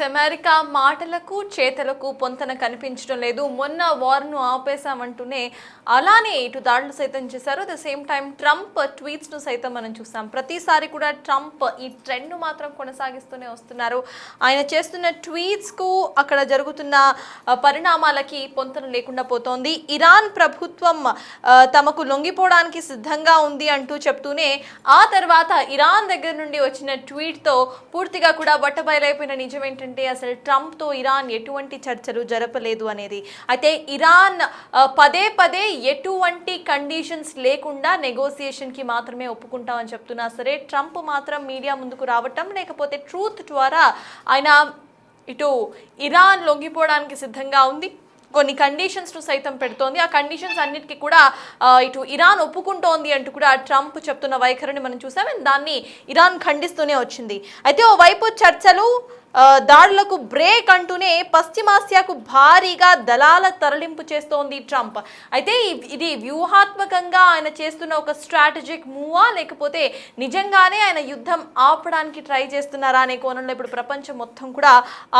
America మాటలకు చేతలకు పొంతన కనిపించడం లేదు. మొన్న వార్ను ఆపేశామంటూనే అలానే ఇటు దాడులు సైతం చేశారు. ద సేమ్ టైం ట్రంప్ ట్వీట్స్ను సైతం మనం చూసాం. ప్రతిసారి కూడా ట్రంప్ ఈ ట్రెండ్ను మాత్రం కొనసాగిస్తూనే వస్తున్నారు. ఆయన చేస్తున్న ట్వీట్స్కు అక్కడ జరుగుతున్న పరిణామాలకి పొంతన లేకుండా పోతోంది. ఇరాన్ ప్రభుత్వం తమకు లొంగిపోవడానికి సిద్ధంగా ఉంది అంటూ చెప్తూనే ఆ తర్వాత ఇరాన్ దగ్గర నుండి వచ్చిన ట్వీట్తో పూర్తిగా కూడా బట్టబయలైపోయిన నిజం ఏంటంటే అసలు ట్రంప్తో ఇరాన్ ఎటువంటి చర్చలు జరపలేదు అనేది. అయితే ఇరాన్ పదే పదే ఎటువంటి కండిషన్స్ లేకుండా నెగోసియేషన్కి మాత్రమే ఒప్పుకుంటామని చెప్తున్నా సరే ట్రంప్ మాత్రం మీడియా ముందుకు రావటం లేకపోతే ట్రూత్ ద్వారా ఆయన ఇటు ఇరాన్ లొంగిపోవడానికి సిద్ధంగా ఉంది, కొన్ని కండిషన్స్ను సైతం పెడుతోంది. ఆ కండిషన్స్ అన్నిటికీ కూడా ఇటు ఇరాన్ ఒప్పుకుంటోంది అంటూ కూడా ట్రంప్ చెప్తున్న వైఖరిని మనం చూసాం. దాన్ని ఇరాన్ ఖండిస్తూనే వచ్చింది. అయితే ఓవైపు చర్చలు దాడులకు బ్రేక్ అంటూనే పశ్చిమాసియాకు భారీగా దళాల తరలింపు చేస్తోంది ట్రంప్. అయితే ఇది వ్యూహాత్మకంగా ఆయన చేస్తున్న ఒక స్ట్రాటజిక్ మూవా లేకపోతే నిజంగానే ఆయన యుద్ధం ఆపడానికి ట్రై చేస్తున్నారా అనే కోణంలో ఇప్పుడు ప్రపంచం మొత్తం కూడా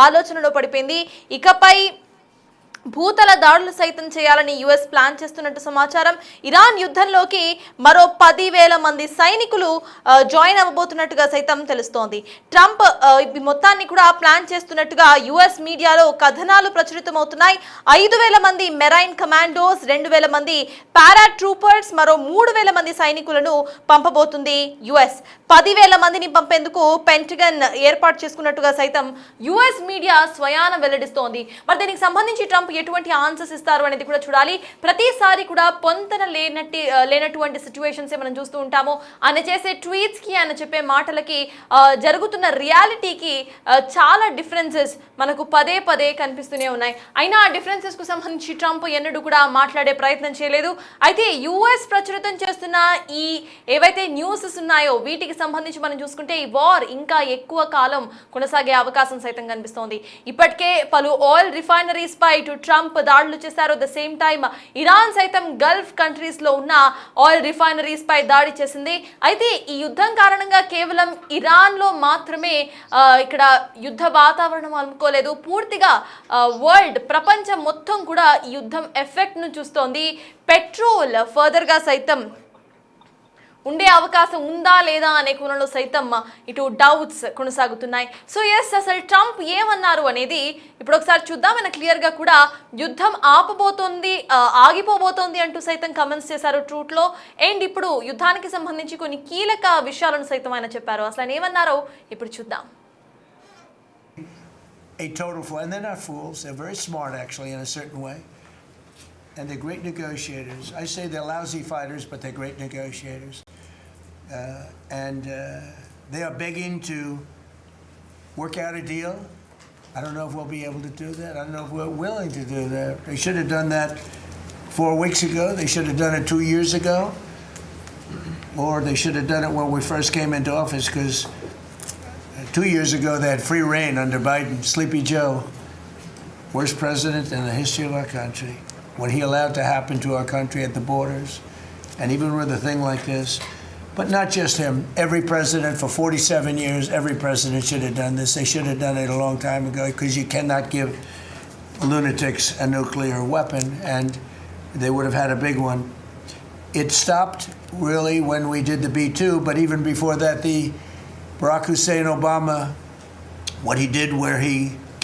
ఆలోచనలో పడిపోయింది. ఇకపై భూతల దాడులు సైతం చేయాలని యుఎస్ ప్లాన్ చేస్తున్నట్టు సమాచారం. ఇరాన్ యుద్ధంలోకి మరో 10,000 మంది సైనికులు జాయిన్ అవ్వబోతున్నట్టుగా సైతం తెలుస్తోంది. ట్రంప్ మొత్తాన్ని కూడా ప్లాన్ చేస్తున్నట్టుగా యుఎస్ మీడియాలో కథనాలు ప్రచురితమవుతున్నాయి. 5,000 మంది మెరైన్ కమాండోస్, 2,000 మంది పారాట్రూపర్స్, మరో 3,000 మంది సైనికులను పంపబోతుంది యుఎస్. 10,000 మందిని పంపేందుకు పెంటగన్ ఏర్పాటు చేసుకున్నట్టుగా సైతం యుఎస్ మీడియా స్వయాన వెల్లడిస్తోంది. మరి దీనికి సంబంధించి ట్రంప్ ఎటువంటి ఆన్సర్స్ ఇస్తారు అనేది కూడా చూడాలి. ప్రతిసారి కూడా పొంతన లేనటువంటి సిచ్యువేషన్స్ మనం చూస్తూ ఉంటాము. ఆయన చేసే ట్వీట్స్ కి ఆయన చెప్పే మాటలకి జరుగుతున్న రియాలిటీకి చాలా డిఫరెన్సెస్ మనకు పదే పదే కనిపిస్తూనే ఉన్నాయి. అయినా ఆ డిఫరెన్సెస్ కు సంబంధించి ట్రంప్ ఎన్నడూ కూడా మాట్లాడే ప్రయత్నం చేయలేదు. అయితే యుఎస్ ప్రచురితం చేస్తున్న ఈ ఏవైతే న్యూసెస్ ఉన్నాయో వీటికి సంబంధించి మనం చూసుకుంటే ఈ వార్ ఇంకా ఎక్కువ కాలం కొనసాగే అవకాశం సైతం కనిపిస్తోంది. ఇప్పటికే పలు ఆయిల్ రిఫైనరీస్ పై ఇటు ట్రంప్ దాడులు చేశారు. ద సేమ్ టైమ్ ఇరాన్ సైతం గల్ఫ్ కంట్రీస్ లో ఉన్న ఆయిల్ రిఫైనరీస్ పై దాడి చేసింది. అయితే ఈ యుద్ధం కారణంగా కేవలం ఇరాన్ లో మాత్రమే ఇక్కడ యుద్ధ వాతావరణం అనుకోలేదు. పూర్తిగా వరల్డ్ ప్రపంచం మొత్తం కూడా ఈ యుద్ధం ఎఫెక్ట్ ను చూస్తోంది. పెట్రోల్ ఫర్దర్ గా సైతం ఉండే అవకాశం ఉందా లేదా అనే కోణంలో సైతం ఇటు డౌట్స్ కొనసాగుతున్నాయి. సో ఎస్, అసలు ట్రంప్ ఏమన్నారు అనేది ఇప్పుడు ఒకసారి చూద్దాం. ఆయన క్లియర్ గా కూడా యుద్ధం ఆగిపోబోతోంది అంటూ సైతం కమెంట్స్ చేశారు ట్రూత్ లో. అండ్ ఇప్పుడు యుద్ధానికి సంబంధించి కొన్ని కీలక విషయాలను సైతం ఆయన చెప్పారు. అసలు ఆయన ఏమన్నారో ఇప్పుడు చూద్దాం. A total fool, and they're not fools. They're very smart, actually, in a certain way. And they're great negotiators. I say they're lousy fighters, but they're great negotiators. And they are begging to work out a deal. I don't know if we'll be able to do that. I don't know if we're willing to do that. They should have done that 4 weeks ago. They should have done it 2 years ago. Or they should have done it when we first came into office, because 2 years ago they had free reign under Biden. Sleepy Joe, worst president in the history of our country. What he allowed to happen to our country at the borders, and even with a thing like this. But not just him. Every president for 47 years, every president should have done this. They should have done it a long time ago, because you cannot give lunatics a nuclear weapon, and they would have had a big one. It stopped really when we did the B-2, but even before that, the Barack Hussein Obama, what he did where he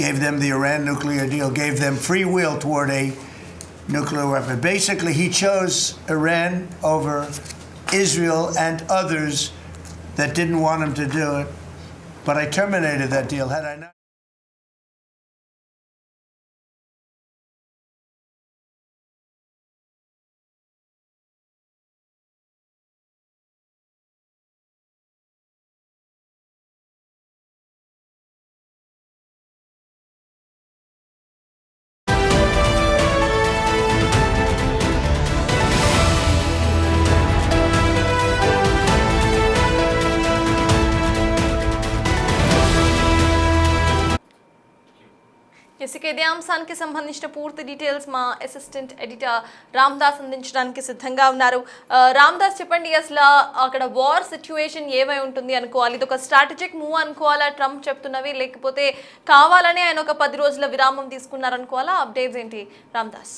gave them the Iran nuclear deal, gave them free will toward a nuclear weapon. Basically, he chose Iran over Israel and others that didn't want him to do it. But I terminated that deal. Had I not ఇసుక ఇదే అంశానికి సంబంధించిన పూర్తి details మా assistant editor Ramdas అందించడానికి సిద్ధంగా ఉన్నారు. రామ్దాస్, చెప్పండి, అసలు అక్కడ వార్ సిచ్యువేషన్ ఏమై ఉంటుంది అనుకోవాలి? ఇది ఒక స్ట్రాటజిక్ మూవ్ అనుకోవాలా ట్రంప్ చెప్తున్నవి, లేకపోతే కావాలని ఆయన ఒక 10 రోజుల విరామం తీసుకున్నారనుకోవాలా? అప్డేట్స్ ఏంటి రామ్దాస్?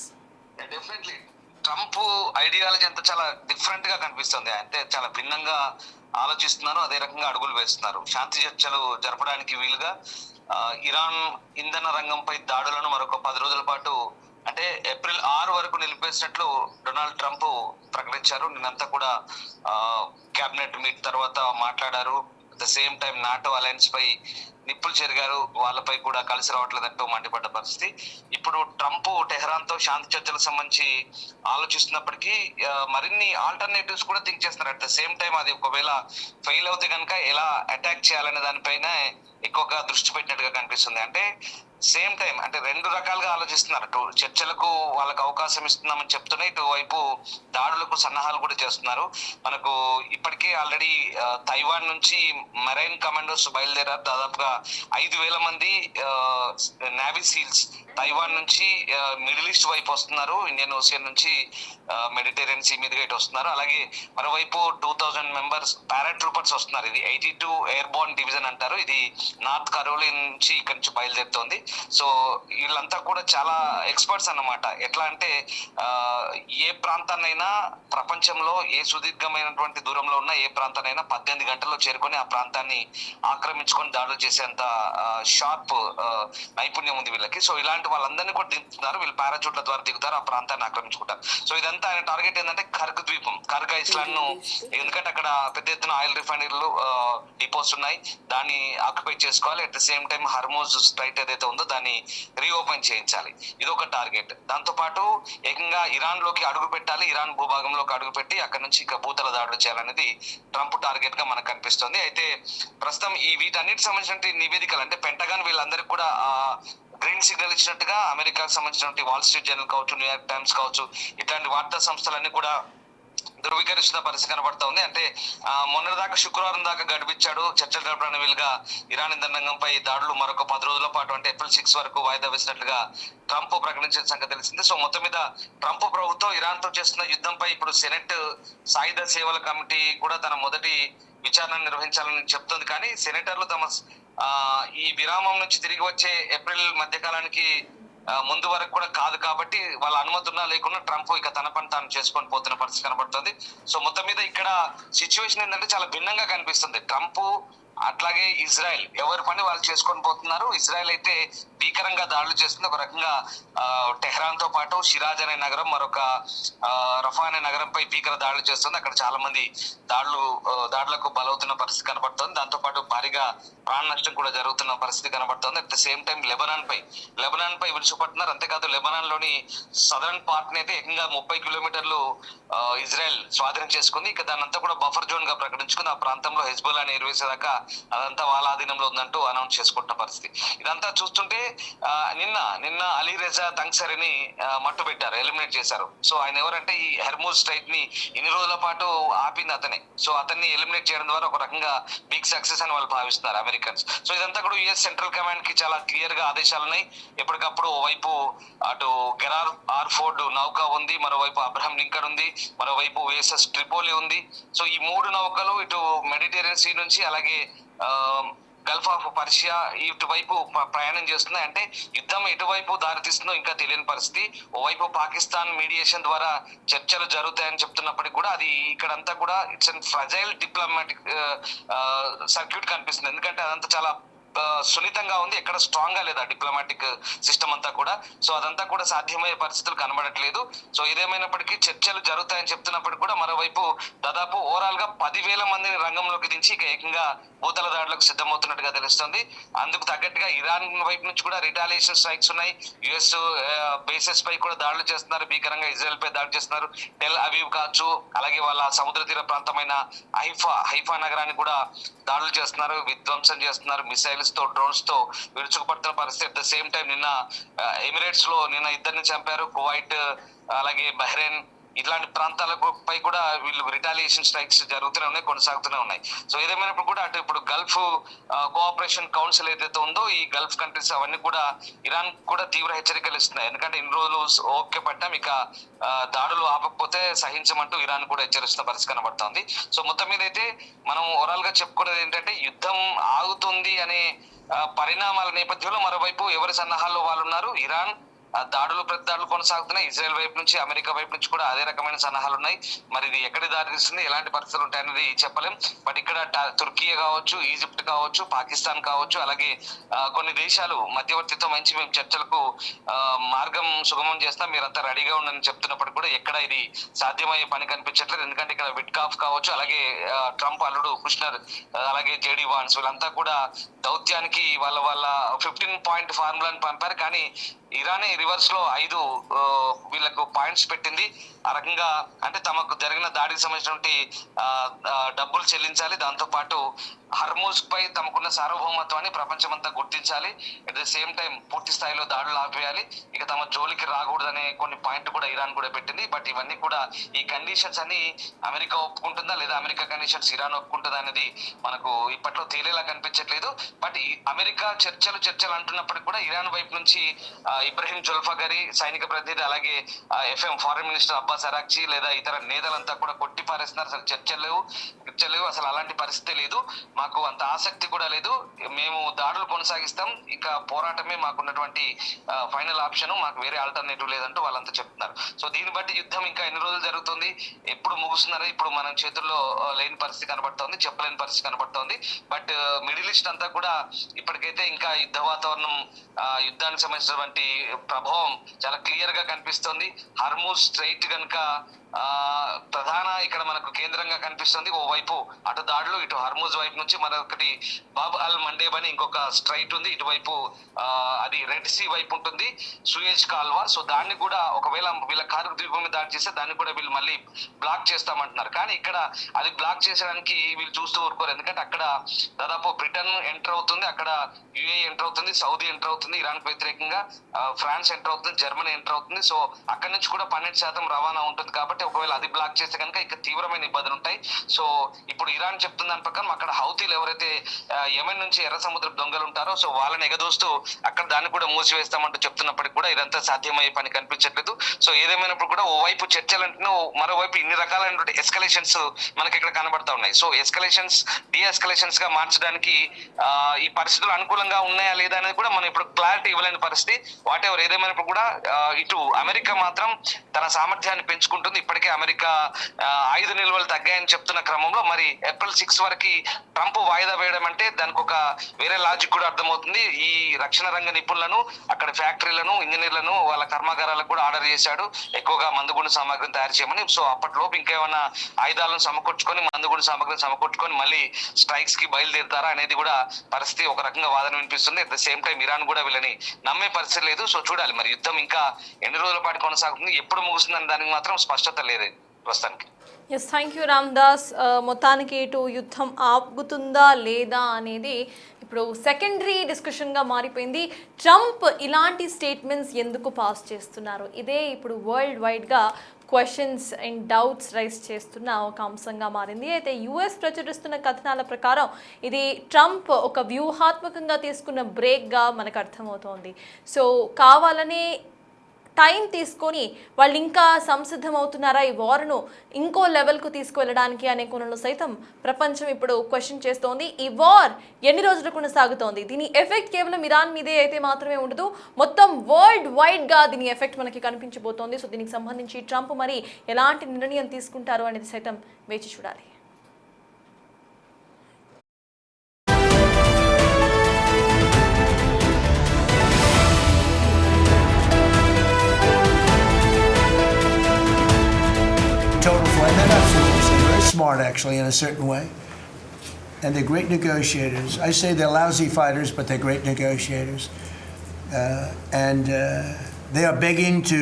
డెఫినెట్లీ ట్రంప్ ఐడియాలజీ అంతా చాలా డిఫరెంట్ గా కనిపిస్తుంది. అంటే చాలా భిన్నంగా ఆలోచిస్తున్నారు, అదే రకంగా అడుగులు వేస్తున్నారు. శాంతి చర్చలు జరపడానికి వీలుగా ఇరాన్ ఇంధన రంగంపై దాడులను మరొక 10 రోజుల పాటు అంటే ఏప్రిల్ 6 వరకు నిలిపేసినట్లు డొనాల్డ్ ట్రంప్ ప్రకటించారు. నిన్నంతా కూడా క్యాబినెట్ మీట్ తర్వాత మాట్లాడారు. At the same time NATO alliance పై నిప్పులు చెరిగారు, వాళ్ళపై కూడా కలిసి రావట్లేదంటూ మండిపడ్డ పరిస్థితి. ఇప్పుడు ట్రంప్ టెహరాన్ తో శాంతి చర్చలకు సంబంధించి ఆలోచిస్తున్నప్పటికీ మరిన్ని ఆల్టర్నేటివ్స్ కూడా థింక్ చేస్తున్నారు. అట్ ద సేమ్ టైం అది ఒకవేళ ఫెయిల్ అవుతే కనుక ఎలా అటాక్ చేయాలనే దానిపైన ఎక్కువగా దృష్టి పెట్టినట్టుగా కనిపిస్తుంది. అంటే సేమ్ టైం అంటే 2 రకాలుగా ఆలోచిస్తున్నారు. అటు చర్చలకు వాళ్ళకు అవకాశం ఇస్తున్నామని చెప్తూనే ఇటువైపు దాడులకు సన్నాహాలు కూడా చేస్తున్నారు. మనకు ఇప్పటికే ఆల్రెడీ తైవాన్ నుంచి మెరైన్ కమాండోస్ బయలుదేరారు. దాదాపుగా 5,000 మంది నేవీ సీల్స్ తైవాన్ నుంచి మిడిల్ ఈస్ట్ వైపు వస్తున్నారు. ఇండియన్ ఓషియన్ నుంచి మెడిటేరియన్ సీ మీదుగా ఇటు వస్తున్నారు. అలాగే మరోవైపు 2,000 మెంబర్స్ పారాట్రూపర్స్ వస్తున్నారు. ఇది 82 ఎయిర్ బోర్న్ డివిజన్ అంటారు. ఇది నార్త్ కరోలినా నుంచి ఇక్కడి నుంచి బయలుదేరుతోంది. సో వీళ్ళంతా కూడా చాలా ఎక్స్పర్ట్స్ అన్నమాట. ఎట్లా అంటే ఏ ప్రాంతాన్నైనా ప్రపంచంలో ఏ సుదీర్ఘమైనటువంటి దూరంలో ఉన్న ఏ ప్రాంతాన్నైనా 18 గంటల్లో చేరుకొని ఆ ప్రాంతాన్ని ఆక్రమించుకొని దాడులు చేసేంత షార్ప్ నైపుణ్యం ఉంది వీళ్ళకి. సో ఇలాంటి వాళ్ళందరినీ కూడా దింపుతున్నారు. వీళ్ళు పారాచూట్ల ద్వారా దిగుతారు, ఆ ప్రాంతాన్ని ఆక్రమించుకుంటారు. సో ఇదంతా ఆయన టార్గెట్ ఏంటంటే కర్గ్ ద్వీపం, కర్గ్ ఐస్లాండ్ ను, ఎందుకంటే అక్కడ పెద్ద ఎత్తున ఆయిల్ రిఫైనరీలు డిపోస్ ఉన్నాయి, దాన్ని ఆక్యుపై చేసుకోవాలి. At the same time Hormuz straight ఏదైతే ఉందో దాన్ని రీఓపెన్ చేయించాలి. ఇది ఒక టార్గెట్. దాంతో పాటు ఏకంగా ఇరాన్ లోకి అడుగు పెట్టాలి, ఇరాన్ భూభాగంలోకి అడుగు పెట్టి అక్కడ నుంచి ఇక భూతల దాడులు చేయాలనేది ట్రంప్ టార్గెట్ గా మనకు కనిపిస్తుంది. అయితే ప్రస్తుతం ఈ వీటన్నిటికి సంబంధించిన నివేదికలు అంటే పెంటగాన్ వీళ్ళందరికీ కూడా గ్రీన్ సిగ్నల్ ఇచ్చినట్టుగా అమెరికాకు సంబంధించినటువంటి వాల్ స్ట్రీట్ జర్నల్ కావచ్చు, న్యూయార్క్ టైమ్స్ కావచ్చు, ఇట్లాంటి వార్తా సంస్థలన్నీ కూడా ధృవీకరిస్తున్న పరిస్థితి కనబడతా ఉంది. అంటే మొన్నటిదాకా శుక్రవారం దాకా గడిపించాడు చర్చలు జరపడానికి వీలుగా ఇరాన్ ఇంధన రంగంపై దాడులు మరొక 10 రోజుల పాటు అంటే ఏప్రిల్ 6 వరకు వాయిదా వేసినట్లుగా ట్రంప్ ప్రకటించిన సంగతి తెలిసింది. సో మొత్తం మీద ట్రంప్ ప్రభుత్వం ఇరాన్ తో చేస్తున్న యుద్ధంపై ఇప్పుడు సెనెట్ సాయుధ సేవల కమిటీ కూడా తన మొదటి విచారణ నిర్వహించాలని చెప్తుంది. కానీ సెనేటర్లు తమ ఈ విరామం నుంచి తిరిగి వచ్చే ఏప్రిల్ మధ్యకాలానికి ముందు వరకు కూడా కాదు కాబట్టి వాళ్ళ అనుమతి ఉన్నా లేకున్నా ట్రంప్ ఇక తన పని తాను చేసుకొని పోతున్న పరిస్థితి కనబడుతుంది. సో మొత్తం మీద ఇక్కడ సిచ్యువేషన్ ఏంటంటే చాలా భిన్నంగా కనిపిస్తుంది. ట్రంప్ అట్లాగే ఇజ్రాయెల్ ఎవరి పని వాళ్ళు చేసుకొని పోతున్నారు. ఇజ్రాయెల్ అయితే భీకరంగా దాడులు చేస్తుంది. ఒక రకంగా టెహరాన్ తో పాటు షిరాజ్ అనే నగరం, మరొక రఫా అనే నగరంపై భీకర దాడులు చేస్తుంది. అక్కడ చాలా మంది దాడులకు బలవుతున్న పరిస్థితి కనబడుతుంది. దాంతో పాటు భారీగా ప్రాణ నష్టం కూడా జరుగుతున్న పరిస్థితి కనబడుతుంది. At the same time Lebanon పై విరుచుపడుతున్నారు. అంతేకాదు లెబనాన్ లోని సదరన్ పార్ట్ ని అయితే ఏకంగా 30 కిలోమీటర్లు ఇజ్రాయెల్ స్వాధీనం చేసుకుంది. ఇక దాని అంతా కూడా బఫర్ జోన్ గా ప్రకటించుకుంది. ఆ ప్రాంతంలో హెజ్బుల్లాని ఎరువేసేదాకా అదంతా వాళ్ళ ఆధీనంలో ఉందంటూ అనౌన్స్ చేసుకుంటున్న పరిస్థితి. ఇదంతా చూస్తుంటే నిన్న అలీ రెజా తంగ్సరిని మట్టు పెట్టారు, ఎలిమినేట్ చేశారు. సో ఆయన ఎవరంటే ఈ హెర్మూజ్ స్ట్రైట్ ని ఇన్ని రోజుల పాటు ఆపింది అతనే. సో అతన్ని ఎలిమినేట్ చేయడం ద్వారా ఒక రకంగా బిగ్ సక్సెస్ అని వాళ్ళు భావిస్తున్నారు అమెరికన్స్. సో ఇదంతా కూడా యుఎస్ సెంట్రల్ కమాండ్ కి చాలా క్లియర్ గా ఆదేశాలు ఉన్నాయి. ఎప్పటికప్పుడు ఓవైపు అటు గెరార్ ఆర్ఫోర్డ్ నౌక ఉంది, మరోవైపు అబ్రహం లింకన్ ఉంది, మరోవైపు యుఎస్ఎస్ ట్రిపోలి ఉంది. సో ఈ 3 నౌకలు ఇటు మెడిటేరియన్ సీ నుంచి అలాగే గల్ఫ్ ఆఫ్ పర్షియా ఇటువైపు ప్రయాణం చేస్తున్నాయి. అంటే యుద్ధం ఎటువైపు దారితీస్తుందో ఇంకా తెలియని పరిస్థితి. ఓవైపు పాకిస్తాన్ మీడియేషన్ ద్వారా చర్చలు జరుగుతాయని చెప్తున్నప్పటికీ కూడా అది ఇక్కడంతా కూడా it's an fragile diplomatic circuit కనిపిస్తుంది. ఎందుకంటే అదంతా చాలా సున్నితంగా ఉంది, ఎక్కడ స్ట్రాంగ్ గా లేదా డిప్లొమాటిక్ సిస్టమ్ అంతా కూడా. సో అదంతా కూడా సాధ్యమయ్యే పరిస్థితులు కనబడట్లేదు. సో ఏదేమైనప్పటికీ చర్చలు జరుగుతాయని చెప్తున్నప్పటికీ కూడా మరోవైపు దాదాపు ఓవరాల్ గా 10,000 మందిని రంగంలోకి దించి ఇక ఏకంగా భూతల దాడులకు సిద్ధమవుతున్నట్టుగా తెలుస్తుంది. అందుకు తగ్గట్టుగా ఇరాన్ వైపు నుంచి కూడా రిటాలియేషన్ స్ట్రైక్స్ ఉన్నాయి. యుఎస్ బేసెస్ పై కూడా దాడులు చేస్తున్నారు, భీకరంగా ఇజ్రాయెల్ పై దాడి చేస్తున్నారు. టెల్ అవీవ్ కావచ్చు, అలాగే వాళ్ళ సముద్ర తీర ప్రాంతమైన హైఫా నగరాన్ని కూడా దాడులు చేస్తున్నారు, విధ్వంసం చేస్తున్నారు. మిసైల్స్ తో డ్రోన్స్ తో విరుచుకుపడుతున్న పరిస్థితి. అట్ ద సేమ్ టైం నిన్న ఎమిరేట్స్ లో నిన్న 2 చంపారు. కువైట్ అలాగే బహ్రెయిన్ ఇట్లాంటి ప్రాంతాలపై కూడా వీళ్ళు రిటాలియేషన్ స్ట్రైక్స్ జరుగుతూనే ఉన్నాయి, కొనసాగుతూనే ఉన్నాయి. సో ఏదేమైనప్పుడు కూడా అటు ఇప్పుడు గల్ఫ్ కోఆపరేషన్ కౌన్సిల్ ఏదైతే ఉందో ఈ గల్ఫ్ కంట్రీస్ అవన్నీ కూడా ఇరాన్ కూడా తీవ్ర హెచ్చరికలు ఇస్తున్నాయి. ఎందుకంటే ఇన్ని రోజులు ఓకే పట్టాం, ఇక దాడులు ఆపకపోతే సహించమంటూ ఇరాన్ కూడా హెచ్చరిస్తున్న పరిస్థితి కనబడుతోంది. సో మొత్తం మీద అయితే మనం ఓవరాల్ గా చెప్పుకునేది ఏంటంటే యుద్ధం ఆగుతుంది అనే పరిణామాల నేపథ్యంలో మరోవైపు ఎవరి సన్నాహాల్లో వాళ్ళు ఉన్నారు. ఇరాన్ దాడులు ప్రతిదాడులు కొనసాగుతున్నాయి. ఇజ్రాయెల్ వైపు నుంచి, అమెరికా వైపు నుంచి కూడా అదే రకమైన సన్నాహాలు ఉన్నాయి. మరి ఇది ఎక్కడి దారి తీస్తుంది, ఎలాంటి పరిస్థితులు ఉంటాయనేది చెప్పలేం. బట్ ఇక్కడ తుర్కీ కావచ్చు, ఈజిప్ట్ కావచ్చు, పాకిస్తాన్ కావచ్చు, అలాగే కొన్ని దేశాలు మధ్యవర్తిత్వం వహించి మేము చర్చలకు మార్గం సుగమం చేస్తాం, మీరంతా రెడీగా ఉండని చెప్తున్నప్పటికీ కూడా ఎక్కడ ఇది సాధ్యమయ్యే పని కనిపించట్లేదు. ఎందుకంటే ఇక్కడ విట్కాఫ్ కావచ్చు, అలాగే ట్రంప్ అల్లుడు కుష్నర్, అలాగే జేడీ వాన్స్ వీళ్ళంతా కూడా దౌత్యానికి వాళ్ళ 15 పాయింట్ ఫార్ములాని పంపారు. కానీ ఇరానే రివర్స్ లో 5 వీళ్ళకు పాయింట్స్ పెట్టింది. ఆ రకంగా అంటే తమకు జరిగిన దాడికి సంబంధించినటువంటి డబ్బులు చెల్లించాలి, దాంతో పాటు హర్మూజ్ పై తమకున్న సార్వభౌమత్వాన్ని ప్రపంచమంతా గుర్తించాలి, అట్ ద సేమ్ టైం పూర్తి స్థాయిలో దాడులు ఆపేయాలి, ఇక తమ జోలికి రాకూడదనే కొన్ని పాయింట్ కూడా ఇరాన్ కూడా పెట్టింది. బట్ ఇవన్నీ కూడా ఈ కండిషన్స్ అన్ని అమెరికా ఒప్పుకుంటుందా లేదా అమెరికా కండిషన్స్ ఇరాన్ ఒప్పుకుంటుందా అనేది మనకు ఇప్పట్లో తేలేలా కనిపించట్లేదు. బట్ ఈ అమెరికా చర్చలు అంటున్నప్పటికీ కూడా ఇరాన్ వైపు నుంచి ఇబ్రహీం జుల్ఫాగరి సైనిక ప్రతినిధి, అలాగే ఎఫ్ఎం ఫారెన్ మినిస్టర్ అబ్బాస్ అరాక్చి లేదా ఇతర నేతలంతా కూడా కొట్టిపారేస్తున్నారు. అసలు చర్చలు లేవు, అసలు అలాంటి పరిస్థితి లేదు, మాకు అంత ఆసక్తి కూడా లేదు, మేము దాడులు కొనసాగిస్తాం, ఇక పోరాటమే మాకున్నటువంటి ఫైనల్ ఆప్షన్, మాకు వేరే ఆల్టర్నేటివ్ లేదంటూ వాళ్ళంతా చెప్తున్నారు. సో దీన్ని బట్టి యుద్ధం ఇంకా ఎన్ని రోజులు జరుగుతుంది, ఎప్పుడు ముగుస్తున్నారో ఇప్పుడు మనం చేతుల్లో లేని పరిస్థితి కనబడుతోంది, చెప్పలేని పరిస్థితి కనబడుతోంది. బట్ మిడిల్ ఈస్ట్ అంతా కూడా ఇప్పటికైతే ఇంకా యుద్ధ వాతావరణం, యుద్ధానికి సంబంధించినటువంటి ప్రభావం చాలా క్లియర్ గా కనిపిస్తోంది. హర్మూజ్ స్ట్రైట్ కనుక ప్రధాన ఇక్కడ మనకు కేంద్రంగా కనిపిస్తుంది. ఓవైపు అటు దాడులు, ఇటు హర్మూజ్ వైపు నుంచి మరొకటి బాబ్ అల్ మండేబ్ అని ఇంకొక స్ట్రైట్ ఉంది, ఇటువైపు అది రెడ్ సీ వైపు ఉంటుంది, సూయేజ్ కాల్వా. సో దాన్ని కూడా ఒకవేళ వీళ్ళ కారు ద్వీపం మీద దాడి చేస్తే దాన్ని కూడా వీళ్ళు మళ్ళీ బ్లాక్ చేస్తామంటున్నారు. కానీ ఇక్కడ అది బ్లాక్ చేసడానికి వీళ్ళు చూస్తూ ఊరుకోరు, ఎందుకంటే అక్కడ దాదాపు బ్రిటన్ ఎంటర్ అవుతుంది, అక్కడ యుఏ ఎంటర్ అవుతుంది, సౌదీ ఎంటర్ అవుతుంది, ఇరాన్ కు వ్యతిరేకంగా ఫ్రాన్స్ ఎంటర్ అవుతుంది, జర్మనీ ఎంటర్ అవుతుంది. సో అక్కడ నుంచి కూడా 12% రవాణా ఉంటుంది. కాబట్టి ఒకవేళ అది బ్లాక్ చేస్తే కనుక ఇక తీవ్రమైన ఇబ్బందులు ఉంటాయి. సో ఇప్పుడు ఇరాన్ చెప్తున్న దాని ప్రకారం అక్కడ హౌతీలు ఎవరైతే యెమెన్ నుంచి ఎర్ర సముద్ర దొంగలు ఉంటారో సో వాళ్ళని ఎగదోస్తూ అక్కడ దాన్ని కూడా మూసివేస్తామంటూ చెప్తున్నప్పటికీ కూడా ఇదంతా సాధ్యమయ్యే పని కనిపించట్లేదు. సో ఏదేమైనప్పుడు కూడా ఓవైపు చర్చలు అంటూ మరోవైపు ఇన్ని రకాలైనటువంటి ఎస్కలేషన్స్ మనకి ఇక్కడ కనబడతా ఉన్నాయి. సో ఎస్కలేషన్స్ డీఎస్కలేషన్స్ గా మార్చడానికి ఈ పరిస్థితులు అనుకూలంగా ఉన్నాయా లేదా అనేది కూడా మనం ఇప్పుడు క్లారిటీ ఇవ్వలేని పరిస్థితి. వాట్ ఎవర్ ఏదేమైనప్పుడు కూడా ఇటు అమెరికా మాత్రం తన సామర్థ్యాన్ని పెంచుకుంటుంది. ఇప్పటికే అమెరికా ఆయుధ నిల్వలు తగ్గాయని చెప్తున్న క్రమంలో మరి ఏప్రిల్ 6 వరకు ట్రంప్ వాయిదా వేయడం అంటే దానికి ఒక వేరే లాజిక్ కూడా అర్థమవుతుంది. ఈ రక్షణ రంగ నిపుణులను, అక్కడ ఫ్యాక్టరీలను, ఇంజనీర్లను, వాళ్ళ కర్మాగారాలకు కూడా ఆర్డర్ చేశాడు ఎక్కువగా మందుగుండు సామాగ్రిని తయారు చేయమని. సో అప్పట్లోపు ఇంకేమైనా ఆయుధాలను సమకూర్చుకొని, మందుగుండు సామాగ్రిని సమకూర్చుకొని మళ్ళీ స్ట్రైక్స్ కి బయలుదేరుతారా అనేది కూడా పరిస్థితి ఒక రకంగా వాదన వినిపిస్తుంది. At the same time Iran కూడా వీళ్ళని నమ్మే పరిస్థితి లేదు. సో చూడాలి మరి యుద్ధం ఇంకా ఎన్ని రోజుల పాటు కొనసాగుతుంది, ఎప్పుడు ముగుస్తుందని దానికి మాత్రం స్పష్టత లేదు ప్రస్తుతానికి. Yes, thank you Ramdas. మొత్తానికి ఇటు యుద్ధం ఆగుతుందా లేదా అనేది ఇప్పుడు సెకండరీ డిస్కషన్గా మారిపోయింది. ట్రంప్ ఇలాంటి స్టేట్మెంట్స్ ఎందుకు పాస్ చేస్తున్నారు, ఇదే ఇప్పుడు వరల్డ్ వైడ్గా క్వశ్చన్స్ అండ్ డౌట్స్ రైజ్ చేస్తున్న ఒక అంశంగా మారింది. అయితే యుఎస్ ప్రచురిస్తున్న కథనాల ప్రకారం ఇది ట్రంప్ ఒక వ్యూహాత్మకంగా తీసుకున్న బ్రేక్గా మనకు అర్థమవుతోంది. సో కావాలనే టైం తీసుకొని వాళ్ళు ఇంకా సంసిద్ధమవుతున్నారా ఈ వార్ను ఇంకో లెవెల్కు తీసుకువెళ్ళడానికి అనే కోణంలో సైతం ప్రపంచం ఇప్పుడు క్వశ్చన్ చేస్తోంది. ఈ వార్ ఎన్ని రోజులు కొనసాగుతోంది, దీని ఎఫెక్ట్ కేవలం ఇరాన్ మీదే అయితే మాత్రమే ఉండదు, మొత్తం వరల్డ్ వైడ్గా దీని ఎఫెక్ట్ మనకి కనిపించబోతోంది. సో దీనికి సంబంధించి ట్రంప్ మరి ఎలాంటి నిర్ణయం తీసుకుంటారు అనేది సైతం వేచి చూడాలి. Total flight. They're not fools. They're very smart, actually, in a certain way. And they're great negotiators. I say they're lousy fighters, but they're great negotiators. They are begging to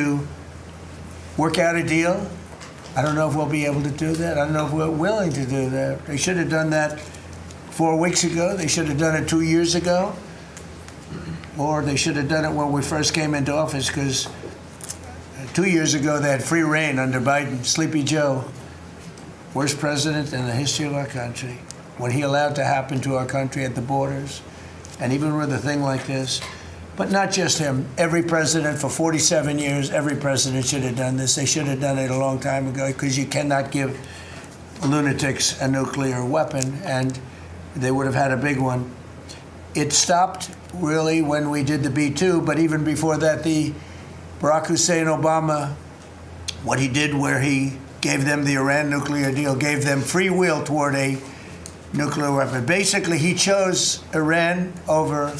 work out a deal. I don't know if we'll be able to do that. I don't know if we're willing to do that. They should have done that 4 weeks ago. They should have done it 2 years ago. Or they should have done it when we first came into office, because 2 years ago, they had free reign under Biden. Sleepy Joe, worst president in the history of our country. What he allowed to happen to our country at the borders, and even with a thing like this. But not just him. Every president for 47 years, every president should have done this. They should have done it a long time ago, because you cannot give lunatics a nuclear weapon, and they would have had a big one. It stopped really when we did the B-2, but even before that, the Barack Hussein Obama, what he did where he gave them the Iran nuclear deal, gave them free will toward a nuclear weapon. Basically, he chose Iran over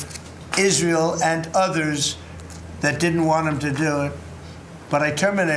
Israel and others that didn't want him to do it. But I terminated